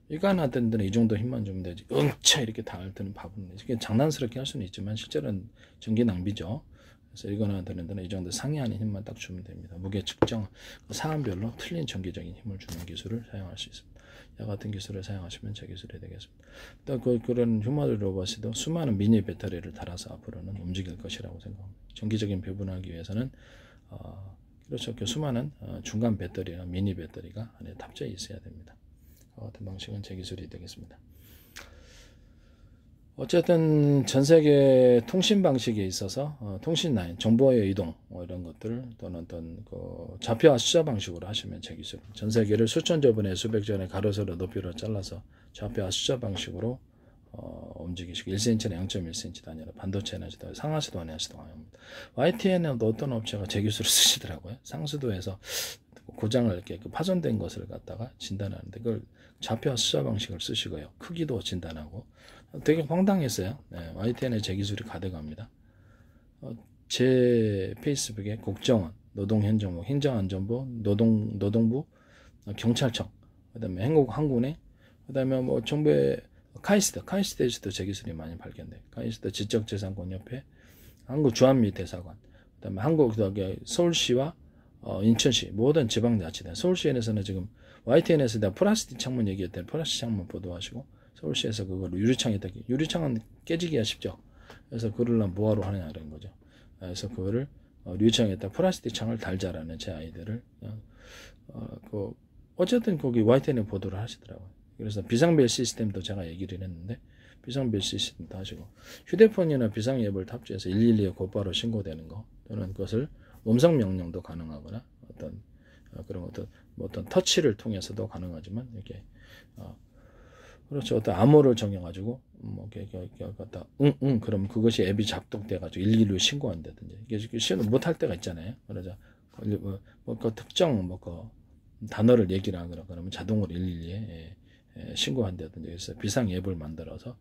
이거 하나 든든 이 정도 힘만 주면 되지 응차 이렇게 다 할 때는 바보는 이렇게 장난스럽게 할 수는 있지만 실제로는 전기 낭비죠. 그래서 이거나 드는 데는 이 정도 상이하는 힘만 딱 주면 됩니다. 무게 측정 사안별로 틀린 전기적인 힘을 주는 기술을 사용할 수 있습니다. 이와 같은 기술을 사용하시면 제 기술이 되겠습니다. 또 그런 휴머노이드 로봇에도 수많은 미니 배터리를 달아서 앞으로는 움직일 것이라고 생각합니다. 전기적인 배분하기 위해서는 그렇죠. 수많은 중간 배터리나 미니 배터리가 안에 탑재해 있어야 됩니다. 그 같은 방식은 제 기술이 되겠습니다. 또 그런 휴머노이드 로봇에도 수많은 미니 배터리를 달아서 앞으로는 움직일 것이라고 생각합니다. 전기적인 배분하기 위해서는 중간 배터리나 미니 배터리가 안에 탑재해 있어야 됩니다. 그 같은 방식은 제 기술이 되겠습니다. 어쨌든 전 세계 통신 방식에 있어서 통신 라인, 정보의 이동 이런 것들 또는 어떤 그 좌표와 숫자 방식으로 하시면 제 기술. 전 세계를 수천조 분의 수백 전의 가로세로 높이로 잘라서 좌표와 숫자 방식으로 움직이시고 1cm나 0.1cm 단위로 반도체나 상하수도 안에 하시도 합니다. YTN은 어떤 업체가 제 기술을 쓰시더라고요. 상수도에서 고장을 이렇게 파손된 것을 갖다가 진단하는데 그걸 좌표와 숫자 방식을 쓰시고요. 크기도 진단하고 되게 황당했어요. 네, YTN에 제 기술이 가득합니다. 제 페이스북에 국정원, 노동행정부, 행정안전부, 노동부, 경찰청, 그다음에 항공은행, 그다음에 뭐 정부의 카이스트에서도 제 기술이 많이 발견돼요. 카이스트 지적재산권협회, 한국주한미 대사관, 그다음에 서울시와 인천시 모든 지방자치단, 서울시에서는 지금 YTN에서 내가 플라스틱 창문 얘기했던 플라스틱 창문 보도하시고 서울시에서 그걸 유리창에다 유리창은 깨지기가 쉽죠. 그래서 그걸 뭐하러 하느냐 그런 거죠. 그래서 그거를 유리창에다 플라스틱 창을 달자라는 제 아이디어를 어쨌든 거기 YTN에 보도를 하시더라고요. 그래서 비상벨 시스템도 제가 얘기를 했는데 비상벨 시스템도 하시고 휴대폰이나 비상 앱을 탑재해서 112에 곧바로 신고되는 거 또는 그것을 음성 명령도 가능하거나 그런 어떤 터치를 통해서도 가능하지만 이렇게 그렇죠. 어떤 암호를 정해가지고 그럼 그것이 앱이 작동돼가지고 112로 신고한다든지 이게 신호 못할 때가 있잖아요. 그러자 그 특정 단어를 얘기를 하거나 그러면 자동으로 112에 신고한다든지 그래서 비상 앱을 만들어서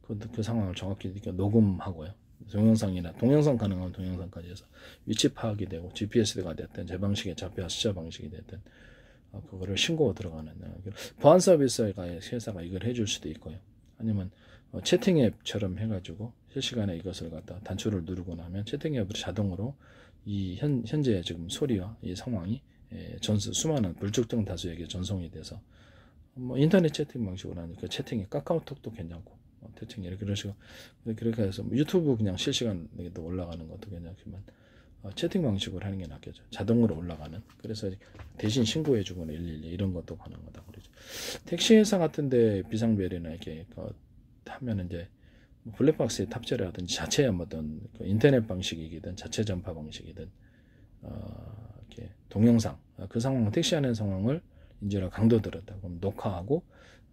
그 상황을 정확히 녹음하고요. 동영상 가능한 동영상까지 해서 위치 파악이 되고 GPS가 됐든 제 방식의 좌표와 숫자 방식이 됐든 그거를 신고 들어가는 보안 서비스가 회사가 이걸 해줄 수도 있고요. 아니면 채팅 앱처럼 해가지고 실시간에 이것을 갖다 단추를 누르고 나면 채팅 앱으로 자동으로 이 현재 지금 소리와 이 상황이 수많은 불특정 다수에게 전송이 돼서 인터넷 채팅 방식으로 하니까 채팅이 카카오톡도 괜찮고 대충 그렇게 해서 유튜브 그냥 실시간에도 올라가는 것도 괜찮지만 채팅 방식으로 하는 게 낫겠죠. 자동으로 올라가는. 그래서 대신 신고해주거나 112 이런 것도 가능하다 그러죠. 택시회사 같은데 비상벨이나 이렇게 하면 이제 블랙박스에 탑재를 하든지 자체 어떤 인터넷 방식이든 자체 전파 방식이든 이렇게 동영상 그 상황 택시 안의 상황을 인지라 강도 들었다 그럼 녹화하고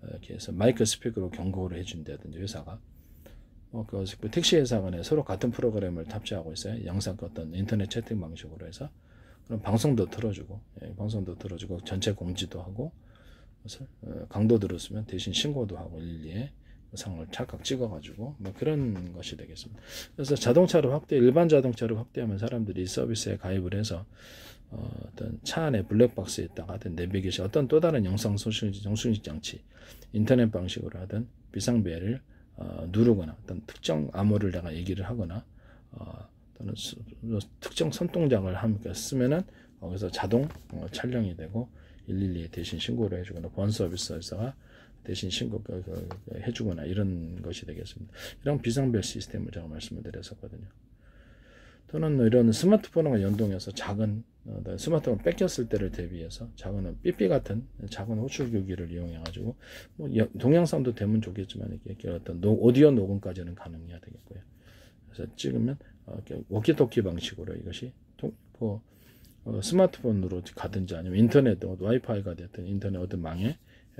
이렇게 해서 마이크 스피커로 경고를 해준다든지 회사가 그 택시 회사 간에 서로 같은 프로그램을 탑재하고 있어요. 영상 어떤 인터넷 채팅 방식으로 해서 그럼 방송도 틀어주고 전체 공지도 하고 그래서 강도 들었으면 대신 신고도 하고 112에 상을 찰칵 찍어가지고 그런 것이 되겠습니다. 그래서 일반 자동차를 확대하면 사람들이 이 서비스에 가입을 해서 어떤 차 안에 블랙박스에 있다가 하든 내비게이션 어떤 또 다른 영상 송출식 장치 인터넷 방식으로 하든 비상벨을 누르거나 어떤 특정 암호를 내가 얘기를 하거나 또는 특정 손동작을 함께 쓰면은 거기서 자동 촬영이 되고 112에 대신 신고를 해주거나 보안 서비스에서가 대신 신고 해주거나 이런 것이 되겠습니다. 이런 비상벨 시스템을 제가 말씀을 드렸었거든요. 또는 이런 스마트폰과 연동해서 작은 스마트폰 뺏겼을 때를 대비해서 작은 삐삐 같은 작은 호출기기를 이용해 가지고 동영상도 되면 좋겠지만 이렇게 어떤 오디오 녹음까지는 가능해야 되겠고요. 그래서 찍으면 워키토키 방식으로 이것이 스마트폰으로 가든지 아니면 인터넷 와이파이가 됐든 인터넷 어떤 망에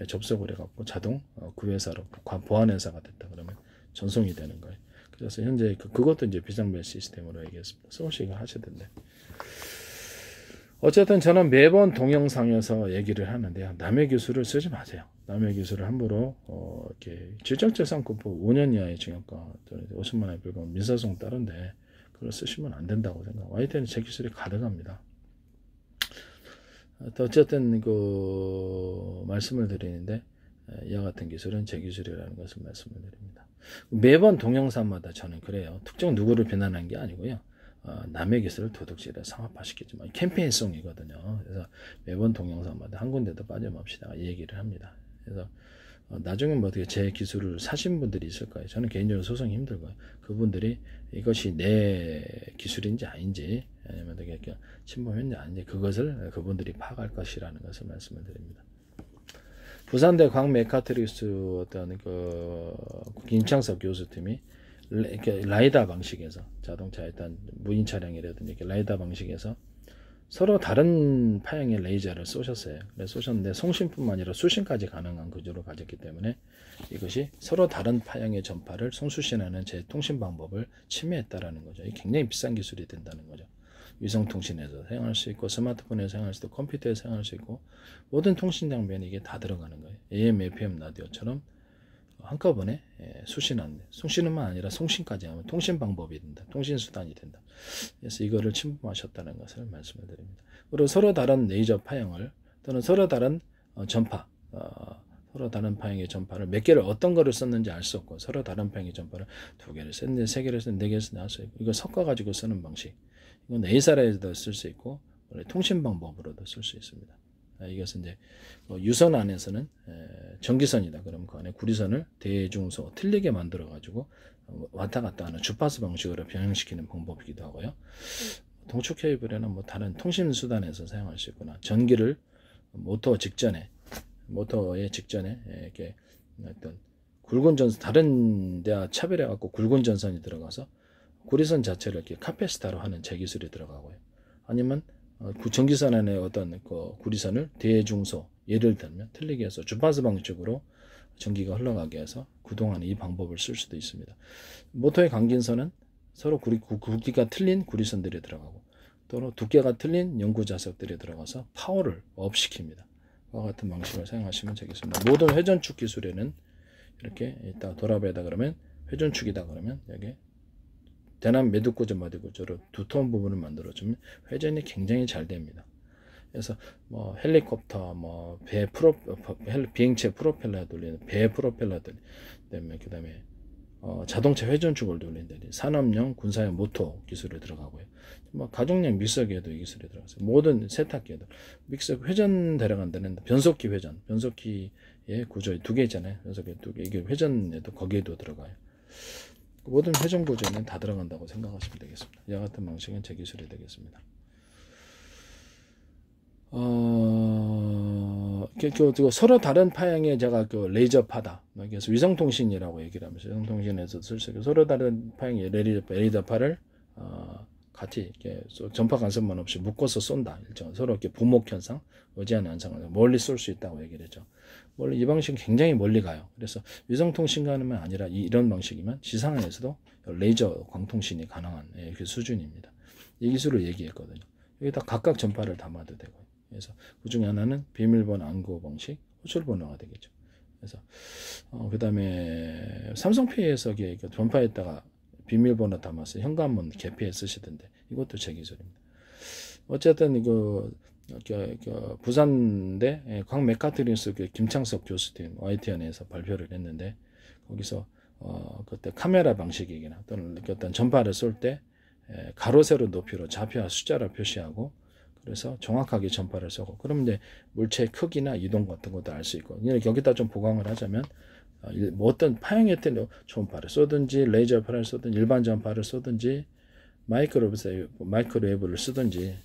접속을 해갖고 자동 그 회사로 보안 회사가 됐다 그러면 전송이 되는 거예요. 그래서 현재 그것도 이제 비상벨 시스템으로 얘기했습니다. 서울시가 하시던데. 어쨌든 저는 매번 동영상에서 얘기를 하는데요. 남의 기술을 쓰지 마세요. 남의 기술을 함부로 이렇게 지적재산권법 5년 이하의 징역과 50만 원에 불과한 민사소송 따른데 그걸 쓰시면 안 된다고 생각하고 YTN은 제 기술이 가득합니다. 어쨌든 말씀을 드리는데 이와 같은 기술은 제 기술이라는 것을 말씀을 드립니다. 매번 동영상마다 저는 그래요. 특정 누구를 비난한 게 아니고요. 남의 기술을 도둑질에 상업화시키지만 캠페인송이거든요. 그래서 매번 동영상마다 한 군데도 빠짐없이 이 얘기를 합니다. 그래서 나중에 어떻게 제 기술을 사신 분들이 있을 거예요. 저는 개인적으로 소송이 힘들고요. 그분들이 이것이 내 기술인지 아닌지 아니면 되게 침범했는지 아닌지 그것을 그분들이 파악할 것이라는 것을 말씀을 드립니다. 부산대 광메카트리스 어떤 그 김창석 교수팀이 이렇게 라이다 방식에서 자동차 일단 무인 차량이라든지 이렇게 라이다 방식에서 서로 다른 파형의 레이저를 쏘셨어요. 쏘셨는데 송신뿐만 아니라 수신까지 가능한 구조를 가졌기 때문에 이것이 서로 다른 파형의 전파를 송수신하는 제 통신 방법을 침해했다라는 거죠. 이게 굉장히 비싼 기술이 된다는 거죠. 위성통신에서 사용할 수 있고 스마트폰에서 사용할 수 있고 컴퓨터에서 사용할 수 있고 모든 통신 장비에 이게 다 들어가는 거예요. AM, FM 라디오처럼 한꺼번에 수신하는데 송신뿐만 아니라 송신까지 하면 통신 방법이 된다. 통신 수단이 된다. 그래서 이거를 침범하셨다는 것을 말씀을 드립니다. 그리고 서로 다른 레이저 파형을 또는 서로 다른 전파 서로 다른 파형의 전파를 몇 개를 어떤 거를 썼는지 알 수 없고 서로 다른 파형의 전파를 2개를 썼는데 3개를 썼는데 4개를 썼는데 알 수 있고 이걸 섞어가지고 쓰는 방식 이건 A사라에도 쓸 수 있고 통신 방법으로도 쓸 수 있습니다. 이것은 이제 유선 안에서는 전기선이다. 그러면 그 안에 구리선을 대중소 틀리게 만들어 가지고 왔다 갔다 하는 주파수 방식으로 변형시키는 방법이기도 하고요. 동축 케이블에는 뭐 다른 통신 수단에서 사용할 수 있구나. 전기를 모터의 직전에 이렇게 어떤 굵은 전선 다른 데와 차별해 갖고 굵은 전선이 들어가서 구리선 자체를 이렇게 카페시타로 하는 제기술이 들어가고요. 아니면 전기선 안에 어떤 그 구리선을 대중소 예를 들면 틀리게 해서 주파수 방식으로 전기가 흘러가게 해서 그동안 이 방법을 쓸 수도 있습니다. 모터의 강진선은 서로 굵기가 틀린 구리선들이 들어가고 또는 두께가 틀린 연구 자석들이 들어가서 파워를 업시킵니다. 그와 같은 방식을 사용하시면 되겠습니다. 모든 회전축 기술에는 이렇게 이따 도랍에다 그러면 회전축이다 그러면 여기 대남 매듭구조 마디구조로 두터운 부분을 만들어주면 회전이 굉장히 잘 됩니다. 그래서 뭐 헬리콥터, 비행체 프로펠러 돌리는 배 프로펠러 돌리는 그다음에 자동차 회전축을 돌리는 산업용 군사용 모터 기술이 들어가고요. 뭐 가정용 믹서기에도 이 기술이 들어갔어요. 모든 세탁기에도 믹서 회전 데려간다는 변속기 회전, 변속기의 구조 2개 있잖아요. 변속기 2개 이게 회전에도 거기에도 들어가요. 모든 회전 구조에는 다 들어간다고 생각하시면 되겠습니다. 이와 같은 방식은 제 기술이 되겠습니다. 서로 다른 파형의 제가 그 레이저파다. 그래서 위성통신이라고 얘기를 하면서 위성통신에서 쓸 수 있고 서로 다른 파형의 레이저파를 같이 이렇게 전파 간섭만 없이 묶어서 쏜다. 서로 이렇게 부목 현상, 의지하는 현상을 멀리 쏠 수 있다고 얘기를 했죠. 원래 이 방식은 굉장히 멀리 가요. 그래서 위성통신과는 아니라 이런 방식이면 지상에서도 레이저 광통신이 가능한 그 수준입니다. 이 기술을 얘기했거든요. 여기다 각각 전파를 담아도 되고, 그래서 그 중에 하나는 비밀번호 안구 방식, 호출번호가 되겠죠. 그래서 그 다음에 삼성페이에서 전파에다가 비밀번호 담아서 현관문 개폐해 쓰시던데 이것도 제 기술입니다. 어쨌든 부산대 광메카트리스 김창석 교수팀 YTN에서 발표를 했는데 거기서 그때 카메라 방식이거나 또는 어떤 전파를 쏠 때 가로 세로 높이로 좌표와 숫자를 표시하고 그래서 정확하게 전파를 쏘고 그러면 이제 물체의 크기나 이동 같은 것도 알 수 있고 여기다 좀 보강을 하자면 뭐 어떤 파형에 따른 초음파를 쏘든지 레이저파를 쏘든지 일반 전파를 쏘든지 마이크로웨이브를 쓰든지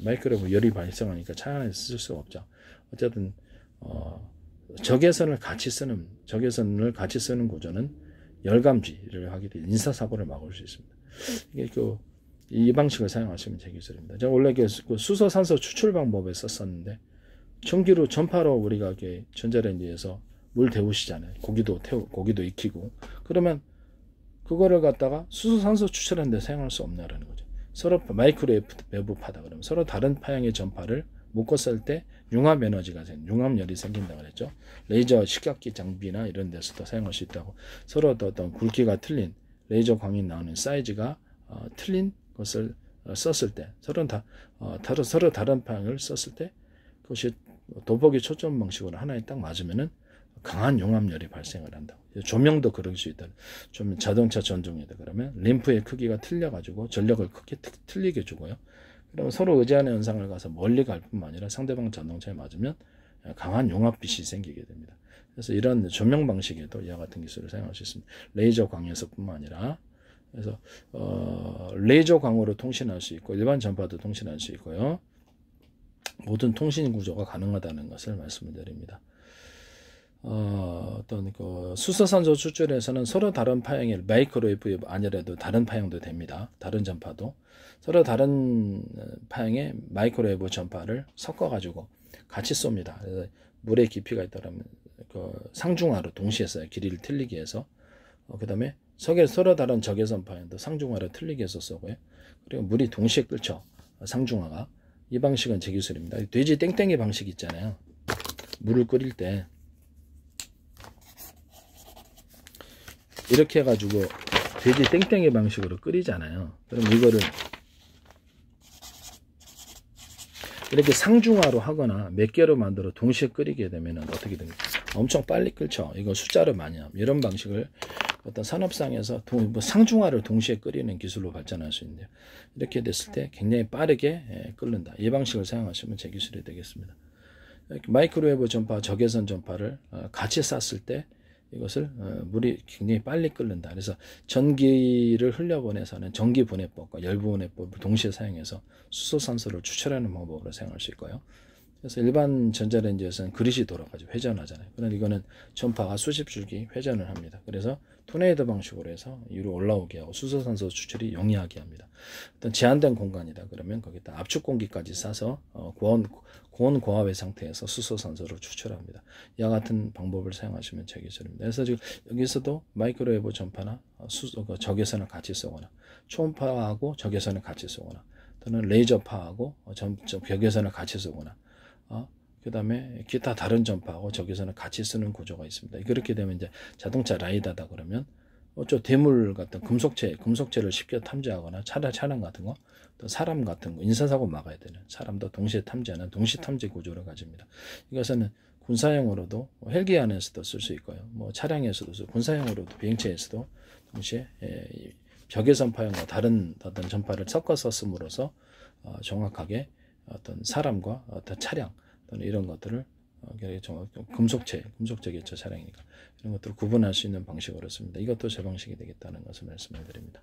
마이크로웨이브 열이 발생하니까 차 안에서 쓸 수가 없죠. 어쨌든 적외선을 같이 쓰는 구조는 열감지를 하게 돼 인사사고를 막을 수 있습니다. 이게 이 방식을 사용하시면 제 기술입니다. 제가 원래 수소 산소 추출 방법에 썼었는데 전기로 전파로 우리가 이렇게 전자레인지에서 물 데우시잖아요. 고기도 익히고 그러면 그거를 갖다가 수소 산소 추출하는 데 사용할 수 없냐라는 거죠. 서로 마이크로웨이브 파다 그러면 서로 다른 파형의 전파를 묶었을 때 융합열이 생긴다고 그랬죠. 레이저 식각기 장비나 이런 데서도 사용할 수 있다고. 서로 어떤 굵기가 틀린 레이저 광이 나오는 사이즈가 틀린 것을 썼을 때 서로 다른 파형을 썼을 때 그것이 돋보기 초점 방식으로 하나에 딱 맞으면은 강한 융합열이 발생을 한다고. 조명도 그럴 수 있다. 좀 자동차 전종이다 그러면 램프의 크기가 틀려가지고 전력을 크게 틀리게 주고요. 그러면 서로 의지하는 현상을 가서 멀리 갈 뿐만 아니라 상대방 자동차에 맞으면 강한 융합빛이 생기게 됩니다. 그래서 이런 조명 방식에도 이와 같은 기술을 사용할 수 있습니다. 레이저 광에서뿐만 아니라 그래서 레이저 광으로 통신할 수 있고 일반 전파도 통신할 수 있고요. 모든 통신 구조가 가능하다는 것을 말씀을 드립니다. 어떤 그 수소산소 추출에서는 서로 다른 파형의 마이크로웨이브 아니라도 다른 파형도 됩니다. 다른 전파도 서로 다른 파형의 마이크로웨이브 전파를 섞어가지고 같이 쏩니다. 그래서 물의 깊이가 있다면 그 상중하로 동시에 써요. 길이를 틀리게 해서. 그 다음에 서로 다른 적외선 파형도 상중하로 틀리게 해서 쏘고요. 그리고 물이 동시에 끓죠. 상중하가. 이 방식은 제 기술입니다. 돼지 땡땡이 방식 있잖아요. 물을 끓일 때 이렇게 해가지고 돼지 땡땡이 방식으로 끓이잖아요. 그럼 이거를 이렇게 상중하로 하거나 몇 개로 만들어 동시에 끓이게 되면 어떻게 됩니까? 엄청 빨리 끓죠. 이거 숫자를 많이 하면 이런 방식을 어떤 산업상에서 상중하를 동시에 끓이는 기술로 발전할 수 있는데요. 이렇게 됐을 때 굉장히 빠르게 끓는다. 이 방식을 사용하시면 제 기술이 되겠습니다. 마이크로웨이브 전파, 적외선 전파를 같이 쐈을 때 이것을 물이 굉장히 빨리 끓는다. 그래서 전기를 흘려보내서는 전기분해법과 열분해법을 동시에 사용해서 수소산소를 추출하는 방법으로 사용할 수 있고요. 그래서 일반 전자레인지에서는 그릇이 돌아가지고 회전하잖아요. 그런데 이거는 전파가 수십 줄기 회전을 합니다. 그래서 토네이도 방식으로 해서 위로 올라오게 하고 수소산소 추출이 용이하게 합니다. 어떤 제한된 공간이다 그러면 거기다 압축 공기까지 싸서 고온 고압의 상태에서 수소산소를 추출합니다. 이와 같은 방법을 사용하시면 제 기술입니다. 그래서 지금 여기서도 마이크로웨이브 전파나 적외선을 같이 쏘거나 초음파하고 적외선을 같이 쏘거나 또는 레이저파하고 적외선을 같이 쏘거나 그 다음에 기타 다른 전파하고 적외선을 같이 쓰는 구조가 있습니다. 그렇게 되면 이제 자동차 라이다다 그러면 대물 같은 금속체를 쉽게 탐지하거나 차량 같은 거, 또 사람 같은 거, 인사사고 막아야 되는 사람도 동시에 탐지하는 동시 탐지 구조를 가집니다. 이것은 군사용으로도 헬기 안에서도 쓸 수 있고요. 뭐 차량에서도 군사용으로도 비행체에서도 동시에 적외선 파형과 다른 어떤 전파를 섞어서 씀으로써 정확하게 어떤 사람과 어떤 차량 또는 이런 것들을 금속체겠죠. 차량이니까 이런 것들을 구분할 수 있는 방식으로 씁니다. 이것도 제 방식이 되겠다는 것을 말씀을 드립니다.